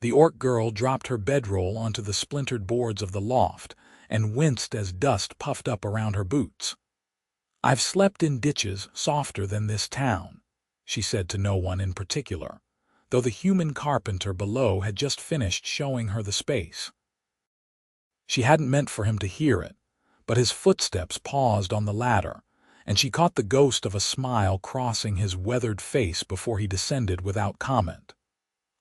The orc girl dropped her bedroll onto the splintered boards of the loft and winced as dust puffed up around her boots. "I've slept in ditches softer than this town," she said to no one in particular, though the human carpenter below had just finished showing her the space. She hadn't meant for him to hear it, but his footsteps paused on the ladder, and she caught the ghost of a smile crossing his weathered face before he descended without comment.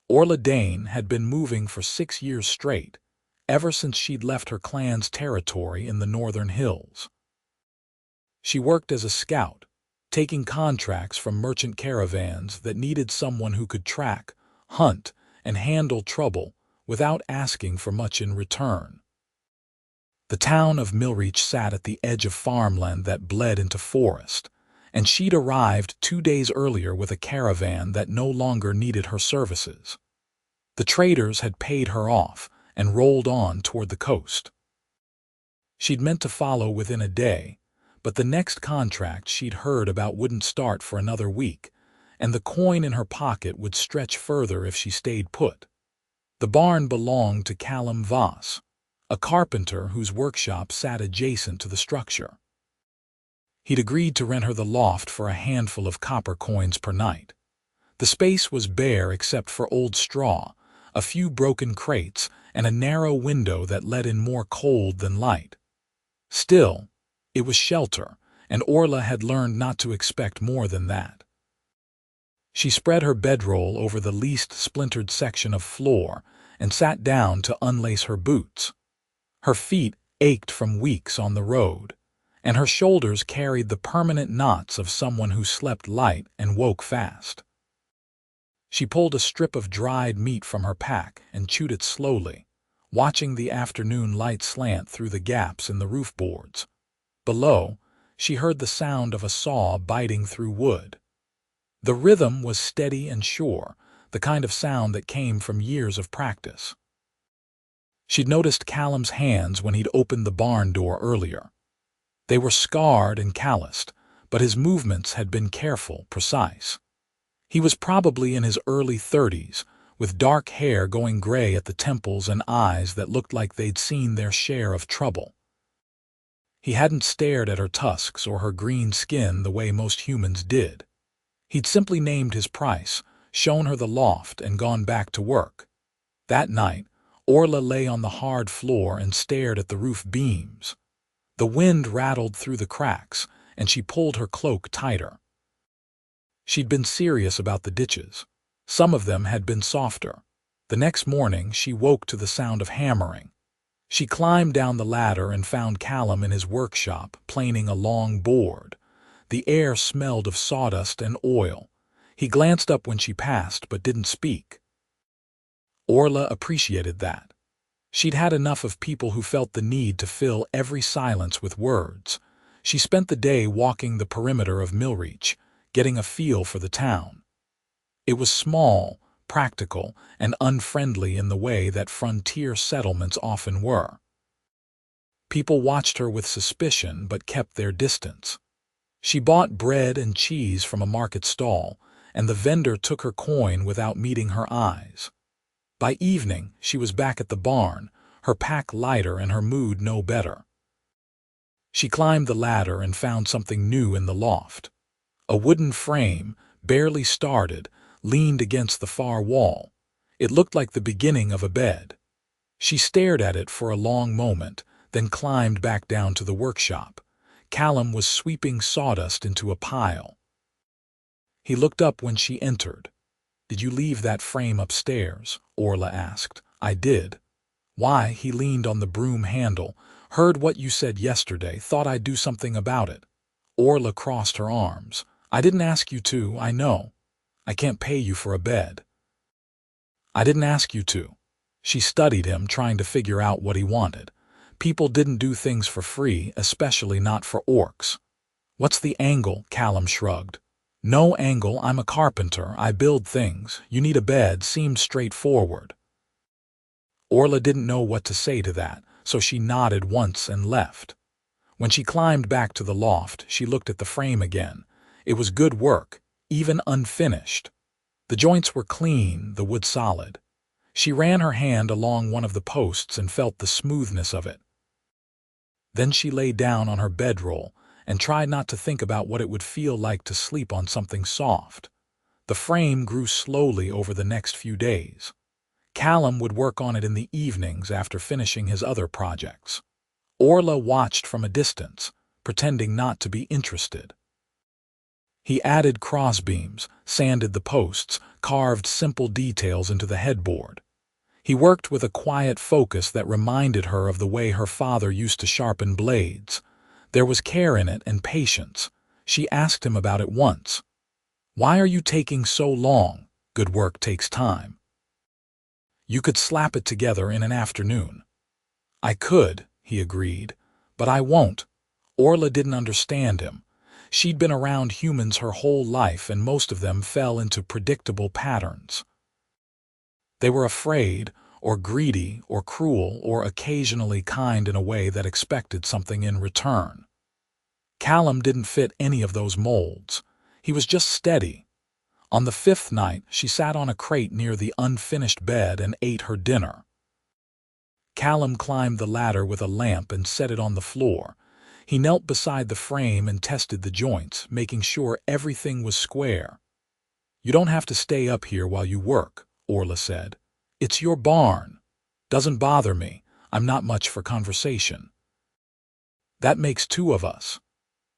Orla Dane had been moving for 6 years straight, ever since she'd left her clan's territory in the northern hills. She worked as a scout, taking contracts from merchant caravans that needed someone who could track, hunt, and handle trouble without asking for much in return. The town of Millreach sat at the edge of farmland that bled into forest, and she'd arrived 2 days earlier with a caravan that no longer needed her services. The traders had paid her off and rolled on toward the coast. She'd meant to follow within a day, but the next contract she'd heard about wouldn't start for another week, and the coin in her pocket would stretch further if she stayed put. The barn belonged to Callum, a carpenter whose workshop sat adjacent to the structure. He'd agreed to rent her the loft for a handful of copper coins per night. The space was bare except for old straw, a few broken crates, and a narrow window that let in more cold than light. Still, it was shelter, and Orla had learned not to expect more than that. She spread her bedroll over the least splintered section of floor and sat down to unlace her boots. Her feet ached from weeks on the road, and her shoulders carried the permanent knots of someone who slept light and woke fast. She pulled a strip of dried meat from her pack and chewed it slowly, watching the afternoon light slant through the gaps in the roof boards. Below, she heard the sound of a saw biting through wood. The rhythm was steady and sure, the kind of sound that came from years of practice. She'd noticed Callum's hands when he'd opened the barn door earlier. They were scarred and calloused, but his movements had been careful, precise. He was probably in his early 30s, with dark hair going gray at the temples and eyes that looked like they'd seen their share of trouble. He hadn't stared at her tusks or her green skin the way most humans did. He'd simply named his price, shown her the loft, and gone back to work. That night, Orla lay on the hard floor and stared at the roof beams. The wind rattled through the cracks, and she pulled her cloak tighter. She'd been serious about the ditches. Some of them had been softer. The next morning, she woke to the sound of hammering. She climbed down the ladder and found Callum in his workshop, planing a long board. The air smelled of sawdust and oil. He glanced up when she passed, but didn't speak. Orla appreciated that. She'd had enough of people who felt the need to fill every silence with words. She spent the day walking the perimeter of Millreach, getting a feel for the town. It was small, practical, and unfriendly in the way that frontier settlements often were. People watched her with suspicion but kept their distance. She bought bread and cheese from a market stall, and the vendor took her coin without meeting her eyes. By evening, she was back at the barn, her pack lighter and her mood no better. She climbed the ladder and found something new in the loft. A wooden frame, barely started, leaned against the far wall. It looked like the beginning of a bed. She stared at it for a long moment, then climbed back down to the workshop. Callum was sweeping sawdust into a pile. He looked up when she entered. "Did you leave that frame upstairs?" Orla asked. "I did." "Why?" He leaned on the broom handle. "Heard what you said yesterday, thought I'd do something about it." Orla crossed her arms. "I didn't ask you to, I know. I can't pay you for a bed." "I didn't ask you to." She studied him, trying to figure out what he wanted. People didn't do things for free, especially not for orcs. "What's the angle?" Callum shrugged. "No angle, I'm a carpenter, I build things. You need a bed seemed straightforward." Orla didn't know what to say to that, so she nodded once and left. When she climbed back to the loft, she looked at the frame again. It was good work, even unfinished. The joints were clean, the wood solid. She ran her hand along one of the posts and felt the smoothness of it. Then she lay down on her bedroll and tried not to think about what it would feel like to sleep on something soft. The frame grew slowly over the next few days. Callum would work on it in the evenings after finishing his other projects. Orla watched from a distance, pretending not to be interested. He added crossbeams, sanded the posts, carved simple details into the headboard. He worked with a quiet focus that reminded her of the way her father used to sharpen blades. There was care in it and patience. She asked him about it once. "Why are you taking so long? Good work takes time." "You could slap it together in an afternoon." "I could," he agreed, "but I won't." Orla didn't understand him. She'd been around humans her whole life, and most of them fell into predictable patterns. They were afraid, or greedy, or cruel, or occasionally kind in a way that expected something in return. Callum didn't fit any of those molds. He was just steady. On the 5th night, she sat on a crate near the unfinished bed and ate her dinner. Callum climbed the ladder with a lamp and set it on the floor. He knelt beside the frame and tested the joints, making sure everything was square. "You don't have to stay up here while you work," Orla said. "It's your barn. Doesn't bother me. I'm not much for conversation." "That makes two of us."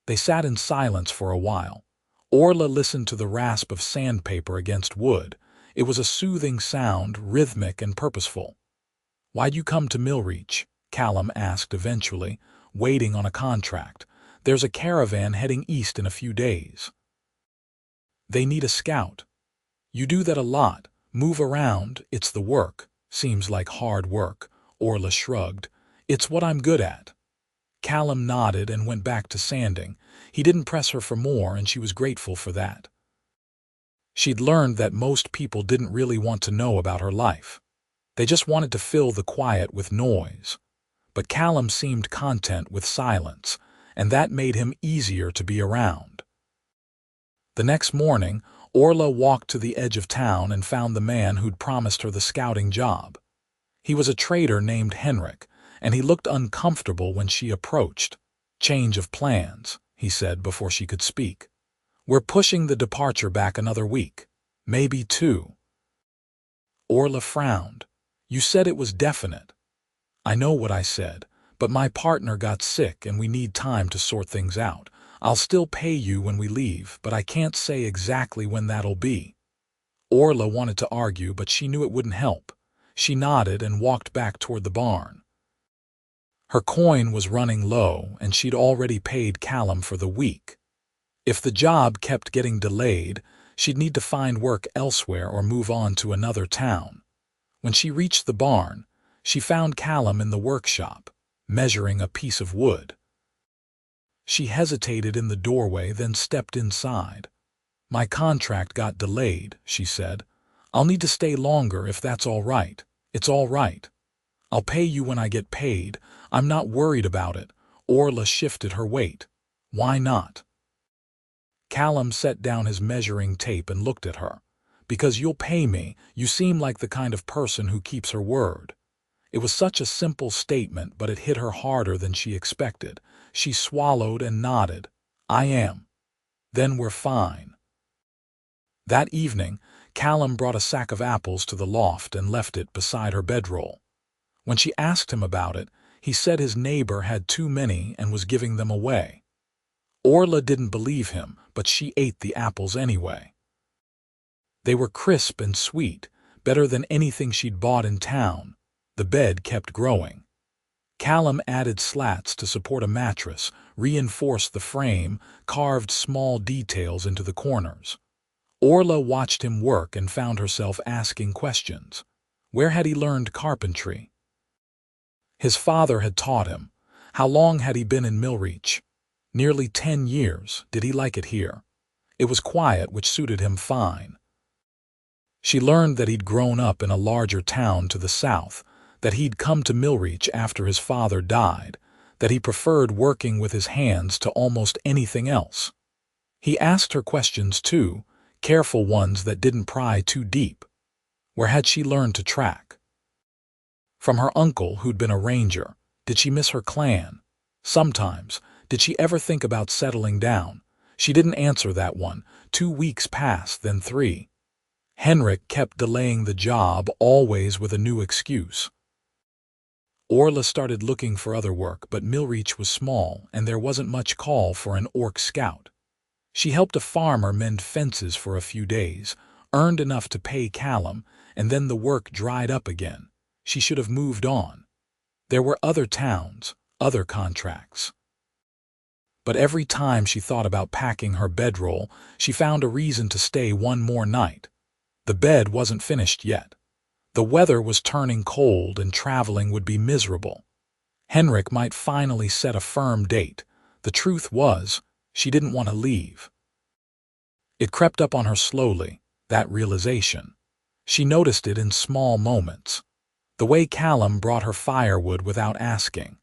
They sat in silence for a while. Orla listened to the rasp of sandpaper against wood. It was a soothing sound, rhythmic and purposeful. "Why'd you come to Millreach?" Callum asked eventually. "Waiting on a contract. There's a caravan heading east in a few days. They need a scout." "You do that a lot. Move around. It's the work." "Seems like hard work." Orla shrugged. "It's what I'm good at." Callum nodded and went back to sanding. He didn't press her for more, and she was grateful for that. She'd learned that most people didn't really want to know about her life. They just wanted to fill the quiet with noise. But Callum seemed content with silence, and that made him easier to be around. The next morning, Orla walked to the edge of town and found the man who'd promised her the scouting job. He was a trader named Henrik, and he looked uncomfortable when she approached. "Change of plans," he said before she could speak. "We're pushing the departure back another week. Maybe 2. Orla frowned. "You said it was definite." "I know what I said, but my partner got sick and we need time to sort things out. I'll still pay you when we leave, but I can't say exactly when that'll be." Orla wanted to argue, but she knew it wouldn't help. She nodded and walked back toward the barn. Her coin was running low, and she'd already paid Callum for the week. If the job kept getting delayed, she'd need to find work elsewhere or move on to another town. When she reached the barn, she found Callum in the workshop, measuring a piece of wood. She hesitated in the doorway, then stepped inside. "My contract got delayed," she said. "I'll need to stay longer if that's all right." "It's all right. I'll pay you when I get paid. I'm not worried about it." Orla shifted her weight. "Why not?" Callum set down his measuring tape and looked at her. "Because you'll pay me. You seem like the kind of person who keeps her word." It was such a simple statement, but it hit her harder than she expected. She swallowed and nodded. "I am." "Then we're fine." That evening, Callum brought a sack of apples to the loft and left it beside her bedroll. When she asked him about it, he said his neighbor had too many and was giving them away. Orla didn't believe him, but she ate the apples anyway. They were crisp and sweet, better than anything she'd bought in town. The bed kept growing. Callum added slats to support a mattress, reinforced the frame, carved small details into the corners. Orla watched him work and found herself asking questions. Where had he learned carpentry? His father had taught him. How long had he been in Millreach? Nearly 10 years. Did he like it here? It was quiet, which suited him fine. She learned that he'd grown up in a larger town to the south, that he'd come to Millreach after his father died, that he preferred working with his hands to almost anything else. He asked her questions too, careful ones that didn't pry too deep. Where had she learned to track? From her uncle, who'd been a ranger. Did she miss her clan? Sometimes. Did she ever think about settling down? She didn't answer that one. 2 weeks passed, then 3. Henrik kept delaying the job, always with a new excuse. Orla started looking for other work, but Millreach was small, and there wasn't much call for an orc scout. She helped a farmer mend fences for a few days, earned enough to pay Callum, and then the work dried up again. She should have moved on. There were other towns, other contracts. But every time she thought about packing her bedroll, she found a reason to stay one more night. The bed wasn't finished yet. The weather was turning cold and traveling would be miserable. Henrik might finally set a firm date. The truth was, she didn't want to leave. It crept up on her slowly, that realization. She noticed it in small moments. The way Callum brought her firewood without asking.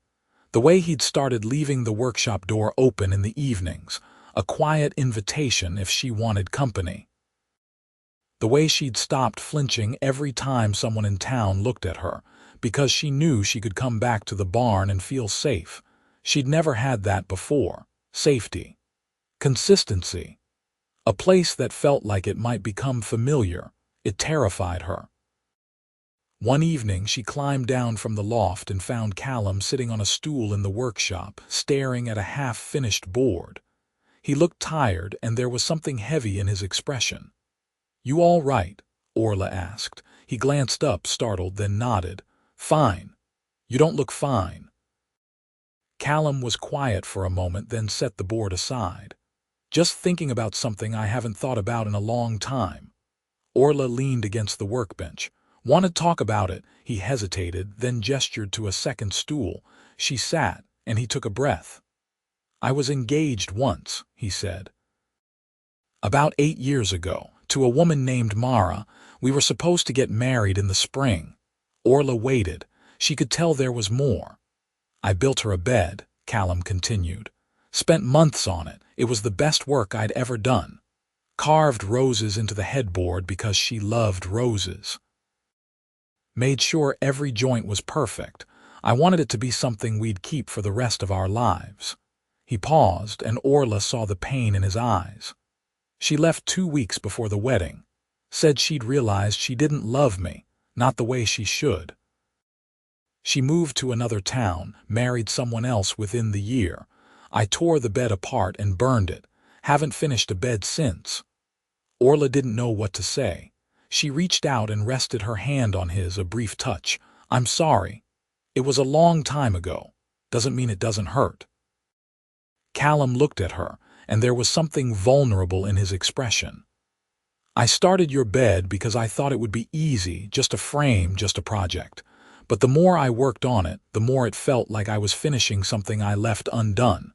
The way he'd started leaving the workshop door open in the evenings, a quiet invitation if she wanted company. The way she'd stopped flinching every time someone in town looked at her, because she knew she could come back to the barn and feel safe. She'd never had that before. Safety. Consistency. A place that felt like it might become familiar. It terrified her. One evening she climbed down from the loft and found Callum sitting on a stool in the workshop, staring at a half-finished board. He looked tired, and there was something heavy in his expression. "You all right?" Orla asked. He glanced up, startled, then nodded. "Fine. You don't look fine." Callum was quiet for a moment, then set the board aside. "Just thinking about something I haven't thought about in a long time." Orla leaned against the workbench. "Want to talk about it?" He hesitated, then gestured to a second stool. She sat, and he took a breath. "I was engaged once," he said. "About 8 years ago. To a woman named Mara. We were supposed to get married in the spring." Orla waited. She could tell there was more. "I built her a bed," Callum continued. "Spent months on it. It was the best work I'd ever done. Carved roses into the headboard because she loved roses. Made sure every joint was perfect. I wanted it to be something we'd keep for the rest of our lives." He paused, and Orla saw the pain in his eyes. "She left 2 weeks before the wedding. Said she'd realized she didn't love me, not the way she should. She moved to another town, married someone else within the year. I tore the bed apart and burned it. Haven't finished a bed since." Orla didn't know what to say. She reached out and rested her hand on his, a brief touch. "I'm sorry. It was a long time ago. Doesn't mean it doesn't hurt." Callum looked at her, and there was something vulnerable in his expression. "I started your bed because I thought it would be easy, just a frame, just a project. But the more I worked on it, the more it felt like I was finishing something I left undone.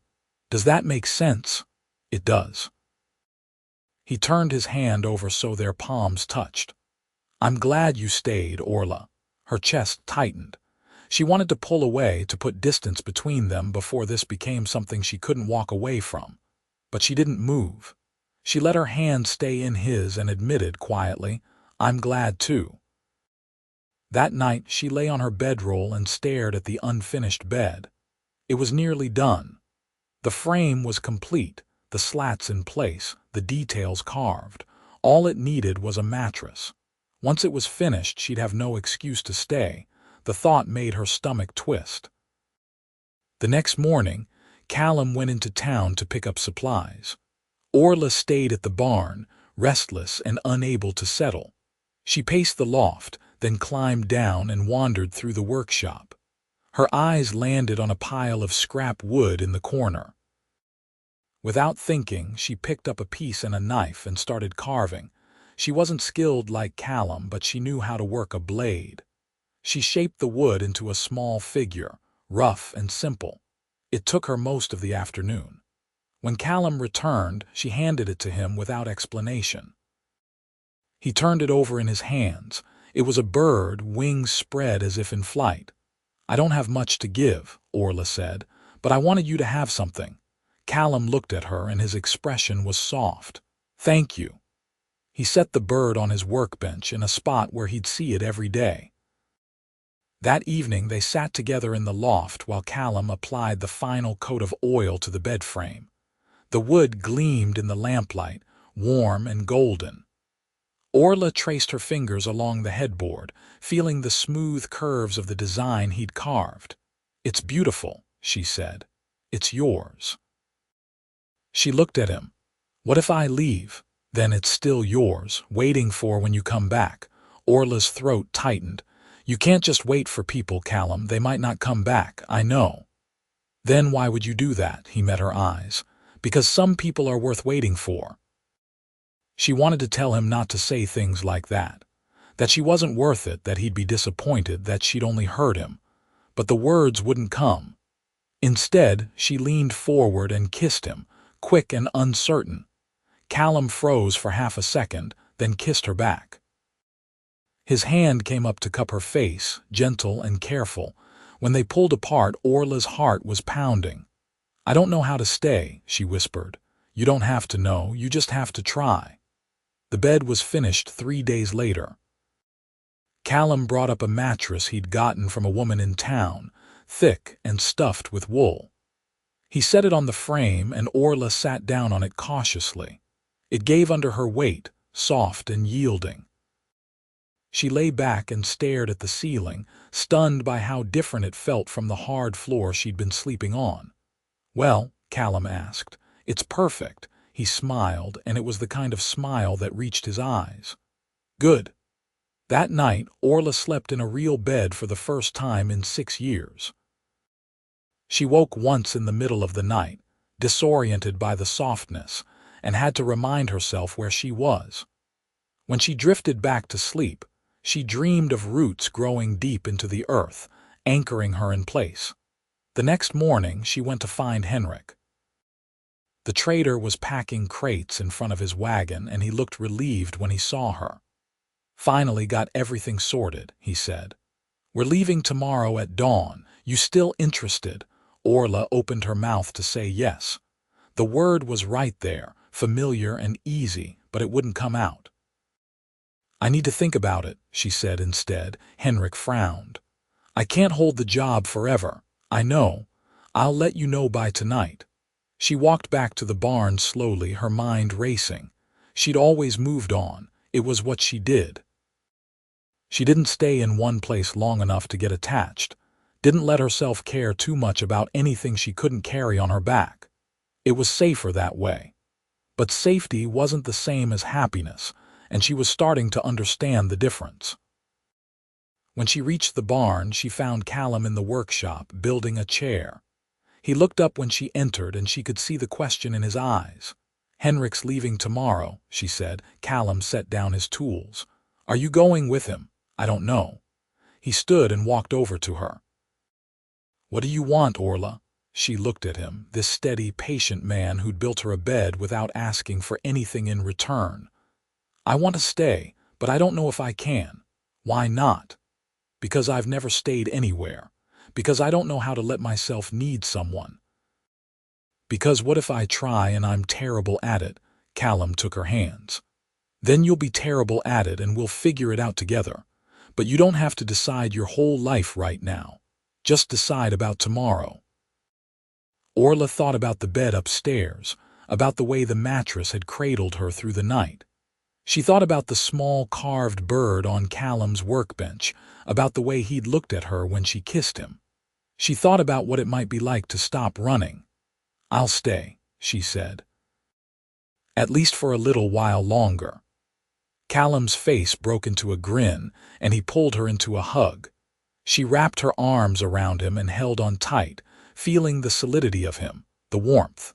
Does that make sense?" "It does." He turned his hand over so their palms touched. "I'm glad you stayed, Orla." Her chest tightened. She wanted to pull away, to put distance between them before this became something she couldn't walk away from. But she didn't move. She let her hand stay in his and admitted quietly, "I'm glad too." That night she lay on her bedroll and stared at the unfinished bed. It was nearly done. The frame was complete, the slats in place, the details carved. All it needed was a mattress. Once it was finished, she'd have no excuse to stay. The thought made her stomach twist. The next morning, Callum went into town to pick up supplies. Orla stayed at the barn, restless and unable to settle. She paced the loft, then climbed down and wandered through the workshop. Her eyes landed on a pile of scrap wood in the corner. Without thinking, she picked up a piece and a knife and started carving. She wasn't skilled like Callum, but she knew how to work a blade. She shaped the wood into a small figure, rough and simple. It took her most of the afternoon. When Callum returned, she handed it to him without explanation. He turned it over in his hands. It was a bird, wings spread as if in flight. "I don't have much to give," Orla said, "but I wanted you to have something." Callum looked at her, and his expression was soft. "Thank you." He set the bird on his workbench in a spot where he'd see it every day. That evening they sat together in the loft while Callum applied the final coat of oil to the bed frame. The wood gleamed in the lamplight, warm and golden. Orla traced her fingers along the headboard, feeling the smooth curves of the design he'd carved. "It's beautiful," she said. "It's yours." She looked at him. "What if I leave? Then it's still yours, waiting for when you come back." Orla's throat tightened. "You can't just wait for people, Callum. They might not come back, I know." "Then why would you do that?" He met her eyes. "Because some people are worth waiting for." She wanted to tell him not to say things like that she wasn't worth it, that he'd be disappointed, that she'd only hurt him. But the words wouldn't come. Instead, she leaned forward and kissed him, quick and uncertain. Callum froze for half a second, then kissed her back. His hand came up to cup her face, gentle and careful. When they pulled apart, Orla's heart was pounding. "I don't know how to stay," she whispered. "You don't have to know, you just have to try." The bed was finished 3 days later. Callum brought up a mattress he'd gotten from a woman in town, thick and stuffed with wool. He set it on the frame, and Orla sat down on it cautiously. It gave under her weight, soft and yielding. She lay back and stared at the ceiling, stunned by how different it felt from the hard floor she'd been sleeping on. "Well," Callum asked, "it's perfect." He smiled, and it was the kind of smile that reached his eyes. "Good." That night, Orla slept in a real bed for the first time in 6 years. She woke once in the middle of the night, disoriented by the softness, and had to remind herself where she was. When she drifted back to sleep, she dreamed of roots growing deep into the earth, anchoring her in place. The next morning, she went to find Henrik. The trader was packing crates in front of his wagon, and he looked relieved when he saw her. "Finally got everything sorted," he said. "We're leaving tomorrow at dawn. You still interested?" Orla opened her mouth to say yes. The word was right there, familiar and easy, but it wouldn't come out. "I need to think about it," she said instead. Henrik frowned. "I can't hold the job forever. I know. I'll let you know by tonight." She walked back to the barn slowly, her mind racing. She'd always moved on. It was what she did. She didn't stay in one place long enough to get attached, didn't let herself care too much about anything she couldn't carry on her back. It was safer that way. But safety wasn't the same as happiness, and she was starting to understand the difference. When she reached the barn, she found Callum in the workshop, building a chair. He looked up when she entered, and she could see the question in his eyes. "Henrik's leaving tomorrow," she said. Callum set down his tools. "Are you going with him?" "I don't know." He stood and walked over to her. "What do you want, Orla?" She looked at him, this steady, patient man who'd built her a bed without asking for anything in return. "I want to stay, but I don't know if I can." "Why not?" "Because I've never stayed anywhere. Because I don't know how to let myself need someone." "Because what if I try and I'm terrible at it?" Callum took her hands. "Then you'll be terrible at it and we'll figure it out together. But you don't have to decide your whole life right now. Just decide about tomorrow." Orla thought about the bed upstairs, about the way the mattress had cradled her through the night. She thought about the small carved bird on Callum's workbench, about the way he'd looked at her when she kissed him. She thought about what it might be like to stop running. "I'll stay," she said. "At least for a little while longer." Callum's face broke into a grin, and he pulled her into a hug. She wrapped her arms around him and held on tight, feeling the solidity of him, the warmth.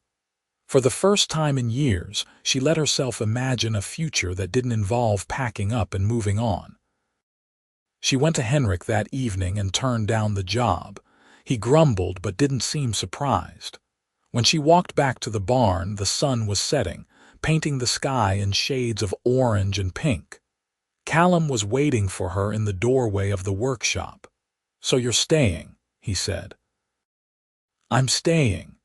For the first time in years, she let herself imagine a future that didn't involve packing up and moving on. She went to Henrik that evening and turned down the job. He grumbled but didn't seem surprised. When she walked back to the barn, the sun was setting, painting the sky in shades of orange and pink. Callum was waiting for her in the doorway of the workshop. "So you're staying," he said. "I'm staying.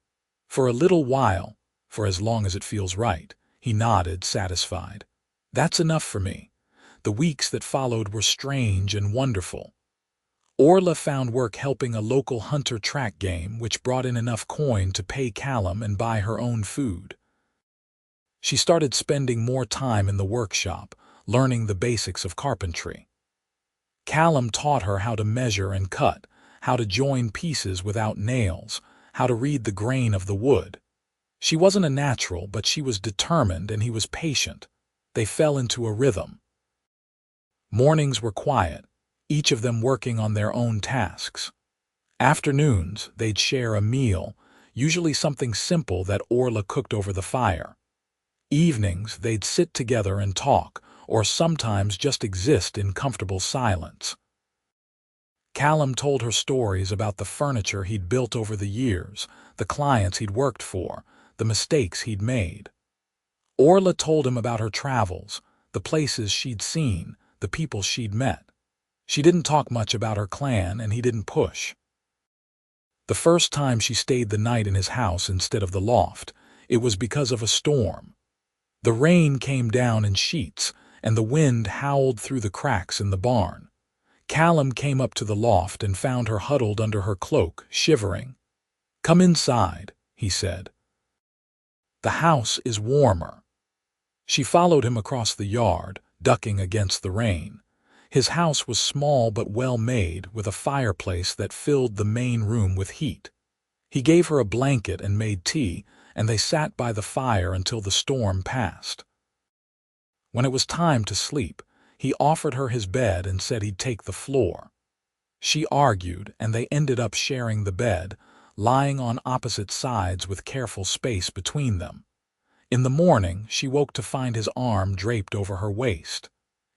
For a little while, for as long as it feels right," he nodded, satisfied. That's enough for me. The weeks that followed were strange and wonderful. Orla found work helping a local hunter track game which brought in enough coin to pay Callum and buy her own food. She started spending more time in the workshop, learning the basics of carpentry. Callum taught her how to measure and cut, how to join pieces without nails, how to read the grain of the wood. She wasn't a natural, but she was determined and he was patient. They fell into a rhythm. Mornings were quiet, each of them working on their own tasks. Afternoons, they'd share a meal, usually something simple that Orla cooked over the fire. Evenings, they'd sit together and talk, or sometimes just exist in comfortable silence. Callum told her stories about the furniture he'd built over the years, the clients he'd worked for, the mistakes he'd made. Orla told him about her travels, the places she'd seen, the people she'd met. She didn't talk much about her clan, and he didn't push. The first time she stayed the night in his house instead of the loft, it was because of a storm. The rain came down in sheets, and the wind howled through the cracks in the barn. Callum came up to the loft and found her huddled under her cloak, shivering. "Come inside," he said. "The house is warmer." She followed him across the yard, ducking against the rain. His house was small but well made, with a fireplace that filled the main room with heat. He gave her a blanket and made tea, and they sat by the fire until the storm passed. When it was time to sleep, he offered her his bed and said he'd take the floor. She argued, and they ended up sharing the bed, lying on opposite sides with careful space between them. In the morning, she woke to find his arm draped over her waist.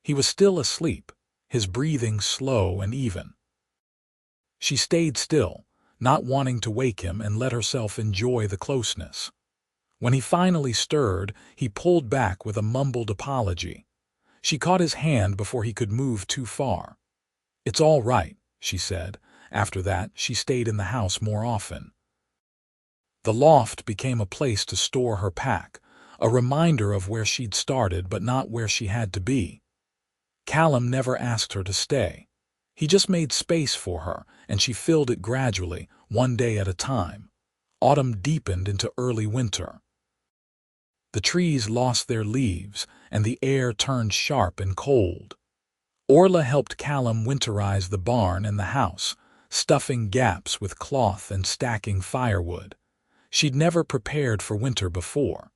He was still asleep, his breathing slow and even. She stayed still, not wanting to wake him, and let herself enjoy the closeness. When he finally stirred, he pulled back with a mumbled apology. She caught his hand before he could move too far. "It's all right," she said. After that, she stayed in the house more often. The loft became a place to store her pack, a reminder of where she'd started but not where she had to be. Callum never asked her to stay. He just made space for her, and she filled it gradually, one day at a time. Autumn deepened into early winter. The trees lost their leaves, and the air turned sharp and cold. Orla helped Callum winterize the barn and the house, stuffing gaps with cloth and stacking firewood. She'd never prepared for winter before.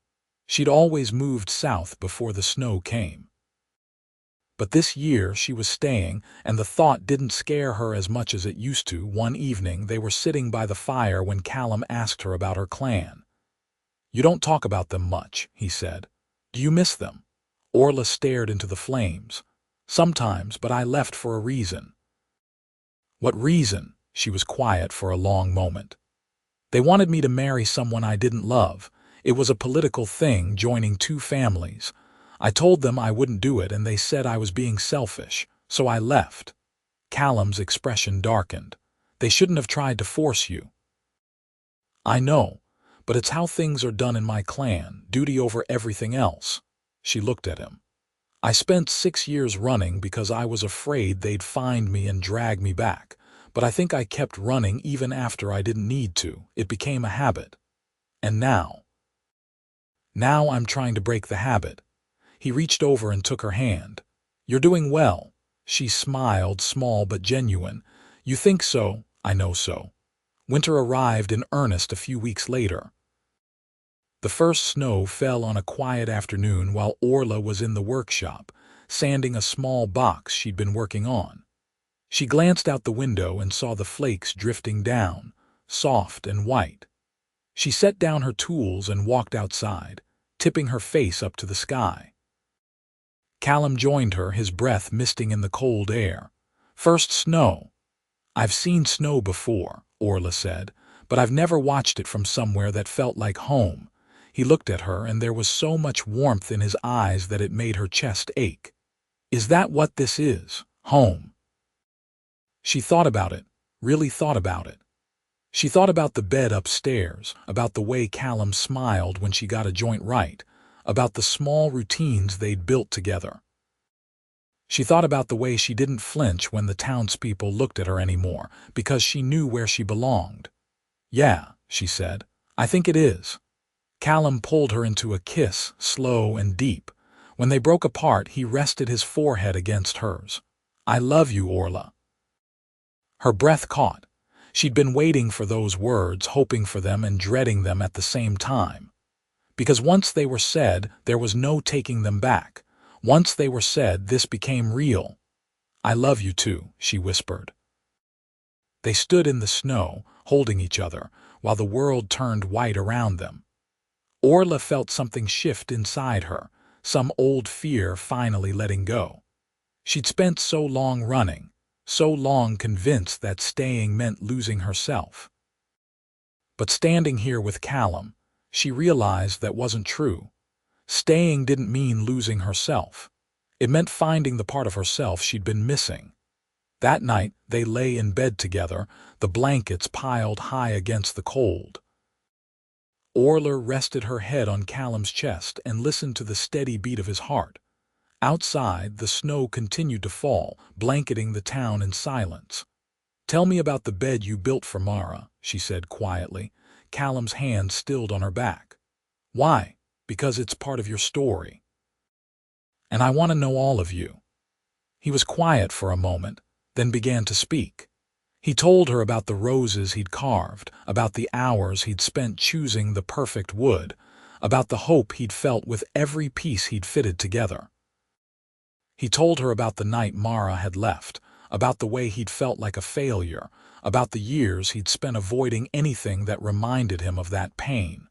She'd always moved south before the snow came. But this year she was staying, and the thought didn't scare her as much as it used to. One evening they were sitting by the fire when Callum asked her about her clan. "You don't talk about them much," he said. "Do you miss them?" Orla stared into the flames. "Sometimes, but I left for a reason." "What reason?" She was quiet for a long moment. "They wanted me to marry someone I didn't love. It was a political thing, joining two families. I told them I wouldn't do it, and they said I was being selfish, so I left." Callum's expression darkened. "They shouldn't have tried to force you." "I know, but it's how things are done in my clan, duty over everything else." She looked at him. "I spent 6 years running because I was afraid they'd find me and drag me back, but I think I kept running even after I didn't need to. It became a habit. And now I'm trying to break the habit." He reached over and took her hand. "You're doing well." She smiled, small but genuine. "You think so? I know so." Winter arrived in earnest a few weeks later. The first snow fell on a quiet afternoon while Orla was in the workshop, sanding a small box she'd been working on. She glanced out the window and saw the flakes drifting down, soft and white. She set down her tools and walked outside, tipping her face up to the sky. Callum joined her, his breath misting in the cold air. "First snow." "I've seen snow before," Orla said, "but I've never watched it from somewhere that felt like home." He looked at her, and there was so much warmth in his eyes that it made her chest ache. "Is that what this is? Home?" She thought about it, really thought about it. She thought about the bed upstairs, about the way Callum smiled when she got a joint right, about the small routines they'd built together. She thought about the way she didn't flinch when the townspeople looked at her anymore, because she knew where she belonged. "Yeah," she said, "I think it is." Callum pulled her into a kiss, slow and deep. When they broke apart, he rested his forehead against hers. "I love you, Orla." Her breath caught. She'd been waiting for those words, hoping for them and dreading them at the same time. Because once they were said, there was no taking them back. Once they were said, this became real. "I love you too," she whispered. They stood in the snow, holding each other, while the world turned white around them. Orla felt something shift inside her, some old fear finally letting go. She'd spent so long running, so long convinced that staying meant losing herself. But standing here with Callum, she realized that wasn't true. Staying didn't mean losing herself. It meant finding the part of herself she'd been missing. That night, they lay in bed together, the blankets piled high against the cold. Orla rested her head on Callum's chest and listened to the steady beat of his heart. Outside, the snow continued to fall, blanketing the town in silence. "Tell me about the bed you built for Mara," she said quietly, Callum's hand stilled on her back. "Why? Because it's part of your story. And I want to know all of you." He was quiet for a moment, then began to speak. He told her about the roses he'd carved, about the hours he'd spent choosing the perfect wood, about the hope he'd felt with every piece he'd fitted together. He told her about the night Mara had left, about the way he'd felt like a failure, about the years he'd spent avoiding anything that reminded him of that pain.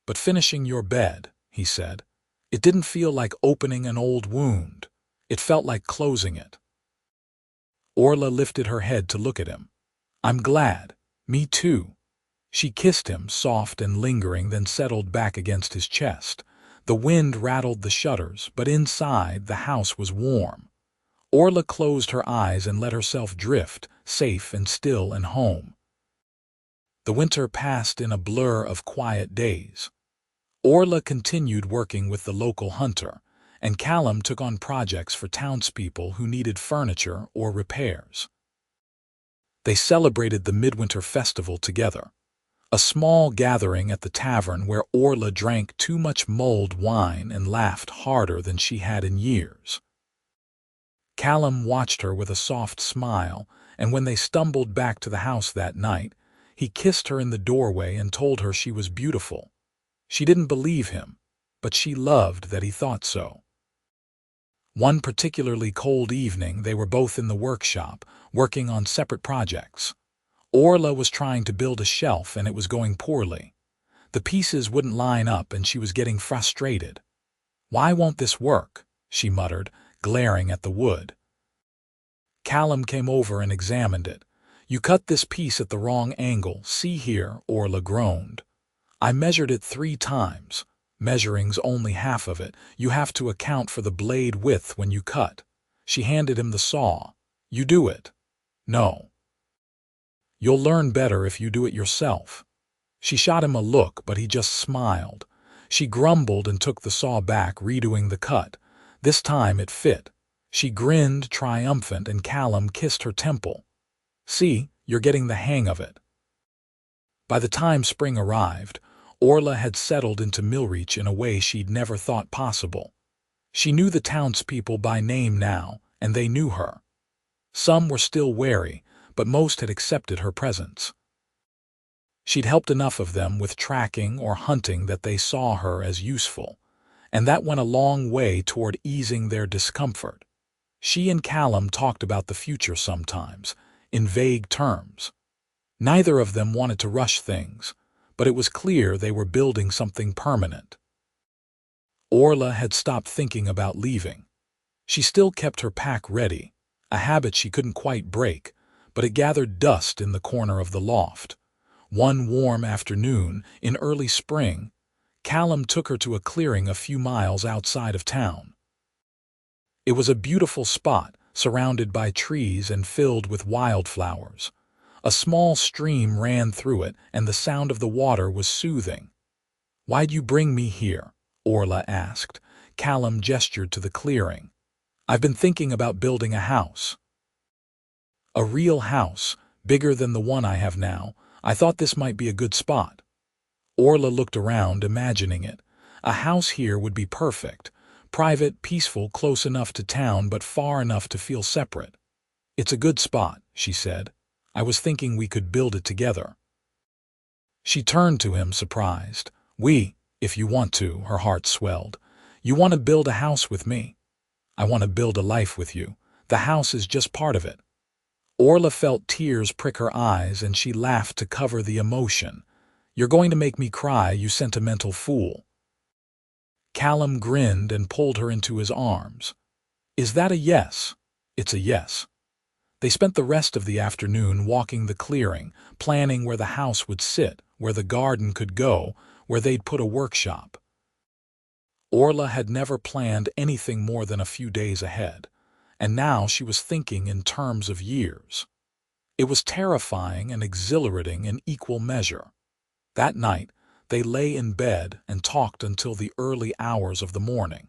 "But finishing your bed," he said, "it didn't feel like opening an old wound. It felt like closing it." Orla lifted her head to look at him. "I'm glad. Me too." She kissed him, soft and lingering, then settled back against his chest. The wind rattled the shutters, but inside the house was warm. Orla closed her eyes and let herself drift, safe and still and home. The winter passed in a blur of quiet days. Orla continued working with the local hunter, and Callum took on projects for townspeople who needed furniture or repairs. They celebrated the Midwinter Festival together, a small gathering at the tavern where Orla drank too much mulled wine and laughed harder than she had in years. Callum watched her with a soft smile, and when they stumbled back to the house that night, he kissed her in the doorway and told her she was beautiful. She didn't believe him, but she loved that he thought so. One particularly cold evening, they were both in the workshop, working on separate projects. Orla was trying to build a shelf and it was going poorly. The pieces wouldn't line up and she was getting frustrated. "Why won't this work?" she muttered, glaring at the wood. Callum came over and examined it. "You cut this piece at the wrong angle, see here," Orla groaned. "I measured it 3 times. Measuring's only half of it. You have to account for the blade width when you cut." She handed him the saw. "You do it." "No." "You'll learn better if you do it yourself." She shot him a look, but he just smiled. She grumbled and took the saw back, redoing the cut. This time it fit. She grinned, triumphant, and Callum kissed her temple. "See, you're getting the hang of it." By the time spring arrived, Orla had settled into Millreach in a way she'd never thought possible. She knew the townspeople by name now, and they knew her. Some were still wary, but most had accepted her presence. She'd helped enough of them with tracking or hunting that they saw her as useful, and that went a long way toward easing their discomfort. She and Callum talked about the future sometimes, in vague terms. Neither of them wanted to rush things, but it was clear they were building something permanent. Orla had stopped thinking about leaving. She still kept her pack ready, a habit she couldn't quite break, but it gathered dust in the corner of the loft. One warm afternoon, in early spring, Callum took her to a clearing a few miles outside of town. It was a beautiful spot, surrounded by trees and filled with wildflowers. A small stream ran through it, and the sound of the water was soothing. "Why'd you bring me here?" Orla asked. Callum gestured to the clearing. I've been thinking about building a house. A real house, bigger than the one I have now. I thought this might be a good spot. Orla looked around, imagining it. A house here would be perfect. Private, peaceful, close enough to town but far enough to feel separate. It's a good spot, she said. I was thinking we could build it together. She turned to him, surprised. If you want to, her heart swelled. You want to build a house with me? I want to build a life with you. The house is just part of it. Orla felt tears prick her eyes and she laughed to cover the emotion. You're going to make me cry, you sentimental fool. Callum grinned and pulled her into his arms. Is that a yes? It's a yes. They spent the rest of the afternoon walking the clearing, planning where the house would sit, where the garden could go, where they'd put a workshop. Orla had never planned anything more than a few days ahead, and now she was thinking in terms of years. It was terrifying and exhilarating in equal measure. That night, they lay in bed and talked until the early hours of the morning.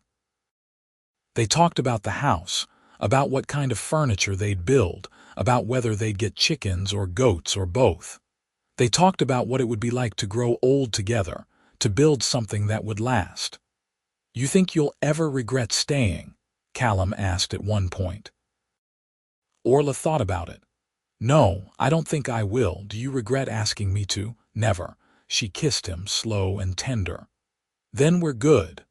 They talked about the house, about what kind of furniture they'd build, about whether they'd get chickens or goats or both. They talked about what it would be like to grow old together, to build something that would last. You think you'll ever regret staying? Callum asked at one point. Orla thought about it. No, I don't think I will. Do you regret asking me to? Never. She kissed him, slow and tender. Then we're good.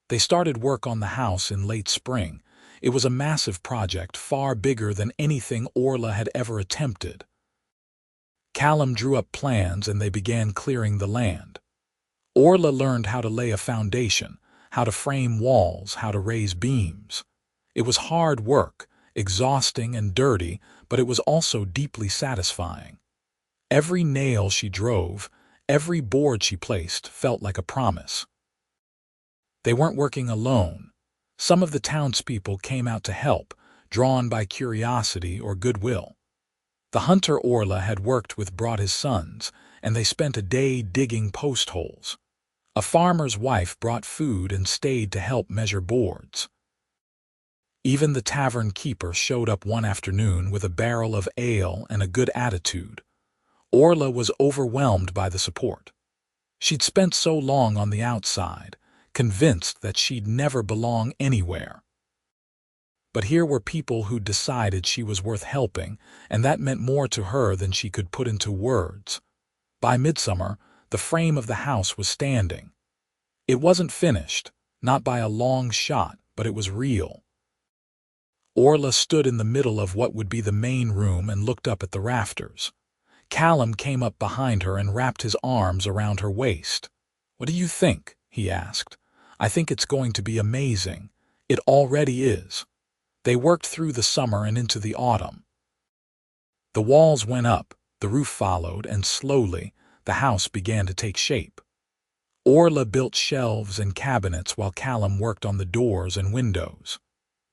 They started work on the house in late spring. It was a massive project, far bigger than anything Orla had ever attempted. Callum drew up plans and they began clearing the land. Orla learned how to lay a foundation, how to frame walls, how to raise beams. It was hard work, exhausting and dirty, but it was also deeply satisfying. Every nail she drove, every board she placed felt like a promise. They weren't working alone. Some of the townspeople came out to help, drawn by curiosity or goodwill. The hunter Orla had worked with brought his sons, and they spent a day digging post holes. A farmer's wife brought food and stayed to help measure boards. Even the tavern keeper showed up one afternoon with a barrel of ale and a good attitude. Orla was overwhelmed by the support. She'd spent so long on the outside, convinced that she'd never belong anywhere. But here were people who decided she was worth helping, and that meant more to her than she could put into words. By midsummer, the frame of the house was standing. It wasn't finished, not by a long shot, but it was real. Orla stood in the middle of what would be the main room and looked up at the rafters. Callum came up behind her and wrapped his arms around her waist. "What do you think?" he asked. "I think it's going to be amazing. It already is." They worked through the summer and into the autumn. The walls went up, the roof followed, and slowly, the house began to take shape. Orla built shelves and cabinets while Callum worked on the doors and windows.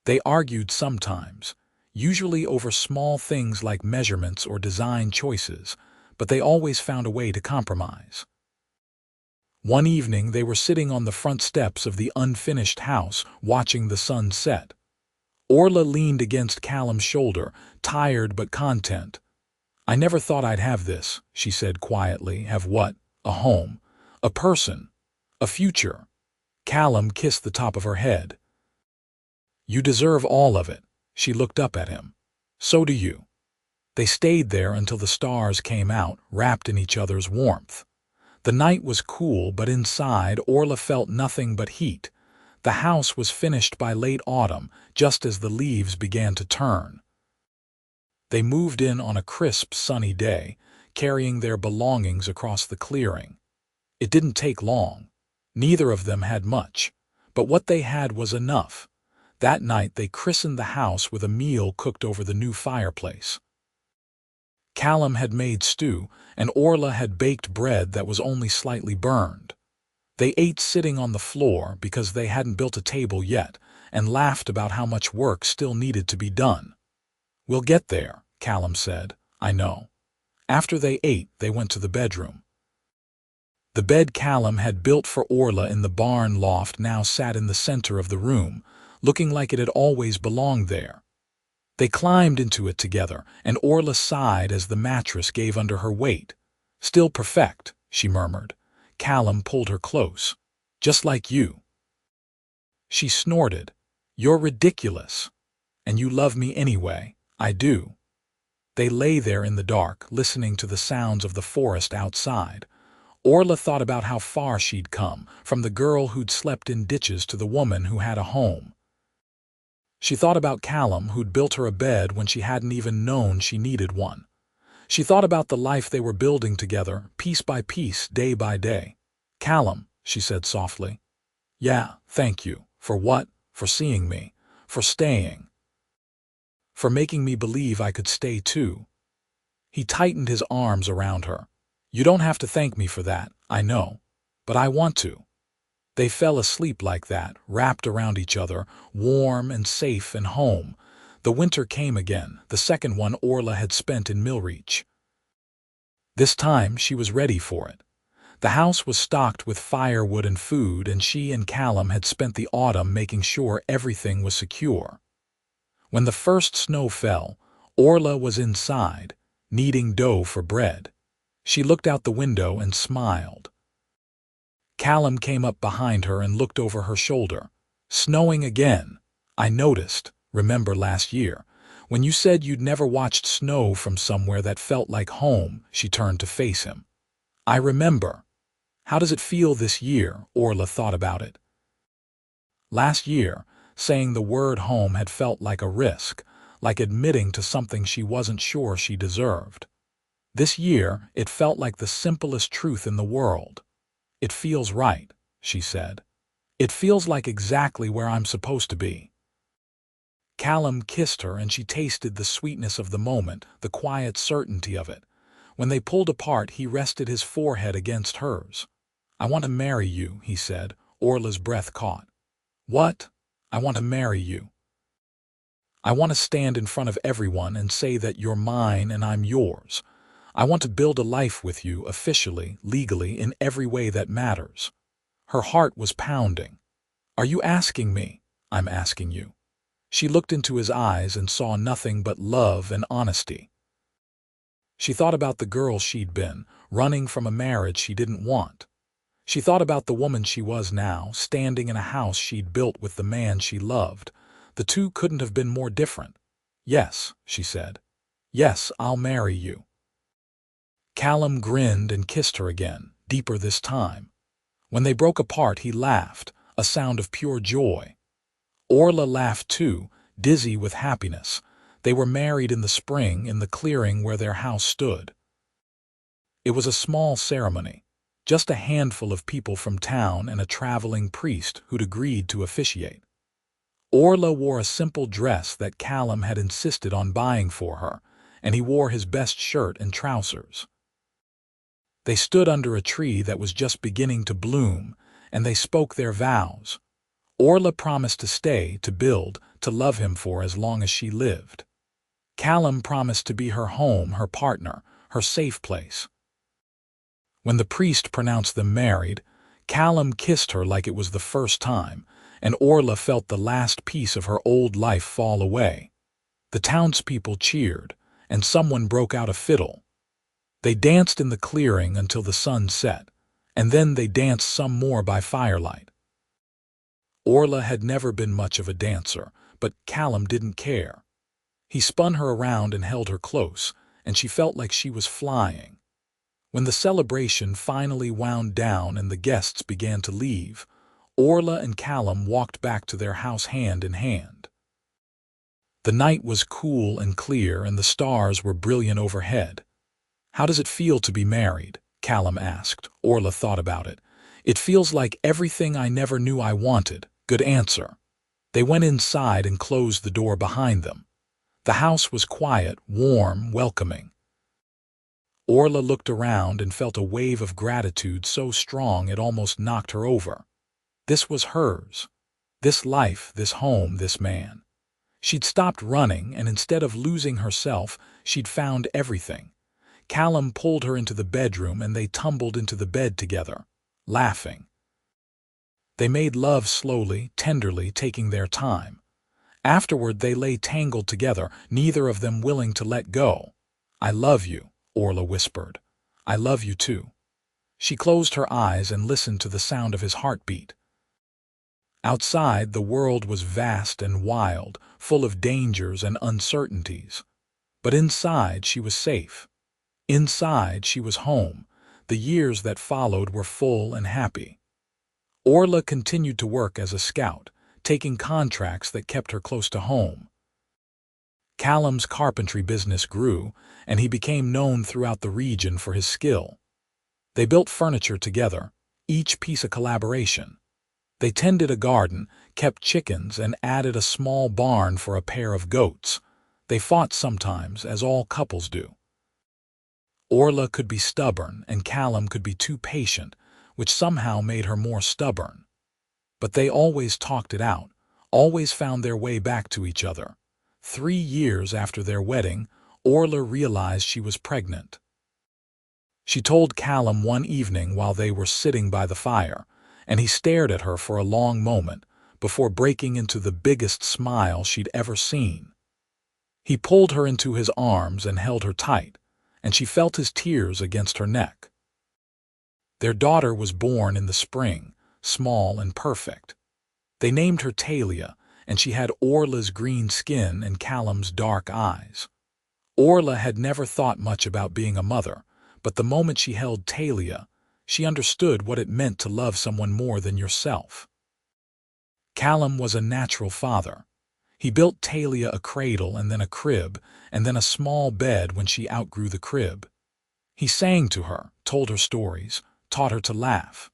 They argued sometimes, usually over small things like measurements or design choices, but they always found a way to compromise. One evening they were sitting on the front steps of the unfinished house, watching the sun set. Orla leaned against Callum's shoulder, tired but content. "I never thought I'd have this," she said quietly. "Have what? A home, a person, a future." Callum kissed the top of her head. "You deserve all of it." She looked up at him. "So do you." They stayed there until the stars came out, wrapped in each other's warmth. The night was cool, but inside Orla felt nothing but heat. The house was finished by late autumn, just as the leaves began to turn. They moved in on a crisp, sunny day, carrying their belongings across the clearing. It didn't take long. Neither of them had much, but what they had was enough. That night they christened the house with a meal cooked over the new fireplace. Callum had made stew, and Orla had baked bread that was only slightly burned. They ate sitting on the floor because they hadn't built a table yet, and laughed about how much work still needed to be done. "We'll get there," Callum said. "I know." After they ate, they went to the bedroom. The bed Callum had built for Orla in the barn loft now sat in the center of the room, looking like it had always belonged there. They climbed into it together, and Orla sighed as the mattress gave under her weight. "Still perfect," she murmured. Callum pulled her close. "Just like you." She snorted. "You're ridiculous. And you love me anyway." "I do." They lay there in the dark, listening to the sounds of the forest outside. Orla thought about how far she'd come, from the girl who'd slept in ditches to the woman who had a home. She thought about Callum, who'd built her a bed when she hadn't even known she needed one. She thought about the life they were building together, piece by piece, day by day. "Callum," she said softly. "Yeah, thank you. For what? For seeing me. For staying. For making me believe I could stay too." He tightened his arms around her. "You don't have to thank me for that, I know. But I want to." They fell asleep like that, wrapped around each other, warm and safe and home. The winter came again, the second one Orla had spent in Millreach. This time she was ready for it. The house was stocked with firewood and food, and she and Callum had spent the autumn making sure everything was secure. When the first snow fell, Orla was inside, kneading dough for bread. She looked out the window and smiled. Callum came up behind her and looked over her shoulder. "Snowing again. I noticed, remember last year, when you said you'd never watched snow from somewhere that felt like home." She turned to face him. "I remember. How does it feel this year?" Orla thought about it. Last year, saying the word home had felt like a risk, like admitting to something she wasn't sure she deserved. This year, it felt like the simplest truth in the world. "It feels right," she said. "It feels like exactly where I'm supposed to be." Callum kissed her, and she tasted the sweetness of the moment, the quiet certainty of it. When they pulled apart, he rested his forehead against hers. "I want to marry you," he said. Orla's breath caught. "What?" "I want to marry you. I want to stand in front of everyone and say that you're mine and I'm yours. I want to build a life with you, officially, legally, in every way that matters." Her heart was pounding. "Are you asking me?" "I'm asking you." She looked into his eyes and saw nothing but love and honesty. She thought about the girl she'd been, running from a marriage she didn't want. She thought about the woman she was now, standing in a house she'd built with the man she loved. The two couldn't have been more different. "Yes," she said. "Yes, I'll marry you." Callum grinned and kissed her again, deeper this time. When they broke apart, he laughed, a sound of pure joy. Orla laughed too, dizzy with happiness. They were married in the spring in the clearing where their house stood. It was a small ceremony, just a handful of people from town and a traveling priest who'd agreed to officiate. Orla wore a simple dress that Callum had insisted on buying for her, and he wore his best shirt and trousers. They stood under a tree that was just beginning to bloom, and they spoke their vows. Orla promised to stay, to build, to love him for as long as she lived. Callum promised to be her home, her partner, her safe place. When the priest pronounced them married, Callum kissed her like it was the first time, and Orla felt the last piece of her old life fall away. The townspeople cheered, and someone broke out a fiddle. They danced in the clearing until the sun set, and then they danced some more by firelight. Orla had never been much of a dancer, but Callum didn't care. He spun her around and held her close, and she felt like she was flying. When the celebration finally wound down and the guests began to leave, Orla and Callum walked back to their house hand in hand. The night was cool and clear, and the stars were brilliant overhead. "How does it feel to be married?" Callum asked. Orla thought about it. "It feels like everything I never knew I wanted." "Good answer." They went inside and closed the door behind them. The house was quiet, warm, welcoming. Orla looked around and felt a wave of gratitude so strong it almost knocked her over. This was hers. This life, this home, this man. She'd stopped running, and instead of losing herself, she'd found everything. Callum pulled her into the bedroom and they tumbled into the bed together, laughing. They made love slowly, tenderly, taking their time. Afterward they lay tangled together, neither of them willing to let go. "I love you," Orla whispered. "I love you too." She closed her eyes and listened to the sound of his heartbeat. Outside, the world was vast and wild, full of dangers and uncertainties. But inside, she was safe. Inside, she was home. The years that followed were full and happy. Orla continued to work as a scout, taking contracts that kept her close to home. Callum's carpentry business grew, and he became known throughout the region for his skill. They built furniture together, each piece a collaboration. They tended a garden, kept chickens, and added a small barn for a pair of goats. They fought sometimes, as all couples do. Orla could be stubborn, and Callum could be too patient, which somehow made her more stubborn. But they always talked it out, always found their way back to each other. 3 years after their wedding, Orla realized she was pregnant. She told Callum one evening while they were sitting by the fire, and he stared at her for a long moment before breaking into the biggest smile she'd ever seen. He pulled her into his arms and held her tight, and she felt his tears against her neck. Their daughter was born in the spring, small and perfect. They named her Talia, and she had Orla's green skin and Callum's dark eyes. Orla had never thought much about being a mother, but the moment she held Talia, she understood what it meant to love someone more than yourself. Callum was a natural father. He built Talia a cradle and then a crib, and then a small bed when she outgrew the crib. He sang to her, told her stories, taught her to laugh.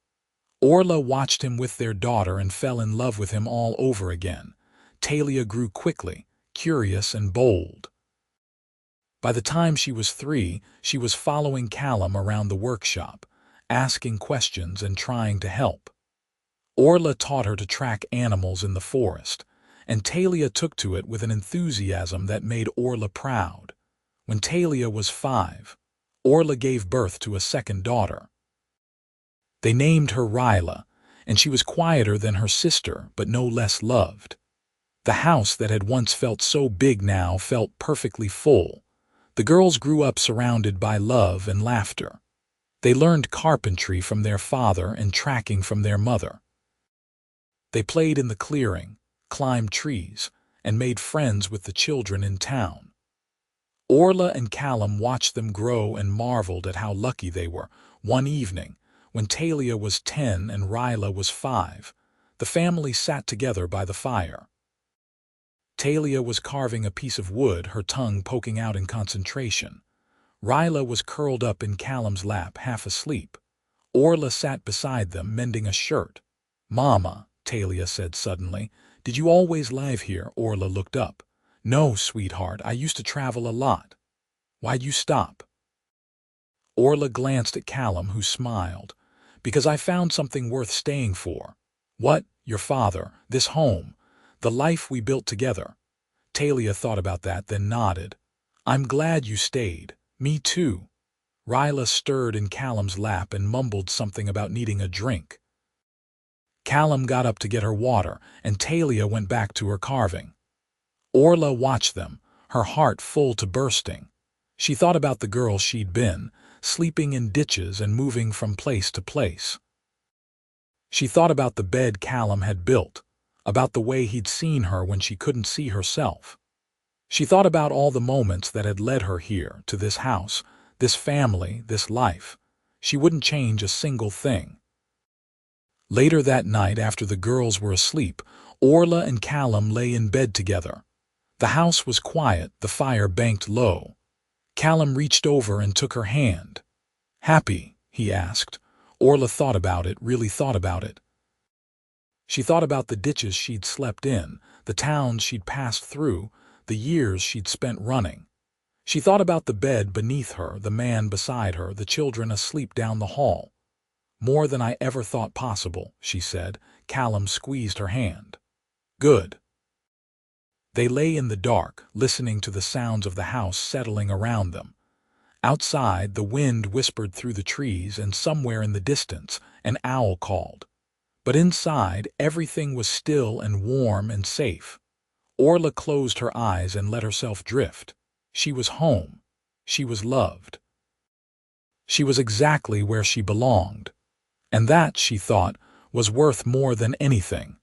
Orla watched him with their daughter and fell in love with him all over again. Talia grew quickly, curious and bold. By the time she was 3, she was following Callum around the workshop, asking questions and trying to help. Orla taught her to track animals in the forest, and Talia took to it with an enthusiasm that made Orla proud. When Talia was 5, Orla gave birth to a second daughter. They named her Ryla, and she was quieter than her sister, but no less loved. The house that had once felt so big now felt perfectly full. The girls grew up surrounded by love and laughter. They learned carpentry from their father and tracking from their mother. They played in the clearing, climbed trees, and made friends with the children in town. Orla and Callum watched them grow and marveled at how lucky they were. One evening, when Talia was 10 and Ryla was 5, the family sat together by the fire. Talia was carving a piece of wood, her tongue poking out in concentration. Ryla was curled up in Callum's lap, half asleep. Orla sat beside them, mending a shirt. "Mama," Talia said suddenly, "did you always live here?" Orla looked up. "No, sweetheart, I used to travel a lot." "Why'd you stop?" Orla glanced at Callum, who smiled. "Because I found something worth staying for." "What?" "Your father, this home, the life we built together." Talia thought about that, then nodded. "I'm glad you stayed." "Me too." Ryla stirred in Callum's lap and mumbled something about needing a drink. Callum got up to get her water, and Talia went back to her carving. Orla watched them, her heart full to bursting. She thought about the girl she'd been, sleeping in ditches and moving from place to place. She thought about the bed Callum had built, about the way he'd seen her when she couldn't see herself. She thought about all the moments that had led her here, to this house, this family, this life. She wouldn't change a single thing. Later that night, after the girls were asleep, Orla and Callum lay in bed together. The house was quiet, the fire banked low. Callum reached over and took her hand. "Happy?" he asked. Orla thought about it, really thought about it. She thought about the ditches she'd slept in, the towns she'd passed through, the years she'd spent running. She thought about the bed beneath her, the man beside her, the children asleep down the hall. "More than I ever thought possible," she said. Callum squeezed her hand. "Good." They lay in the dark, listening to the sounds of the house settling around them. Outside, the wind whispered through the trees, and somewhere in the distance, an owl called. But inside, everything was still and warm and safe. Orla closed her eyes and let herself drift. She was home. She was loved. She was exactly where she belonged. And that, she thought, was worth more than anything.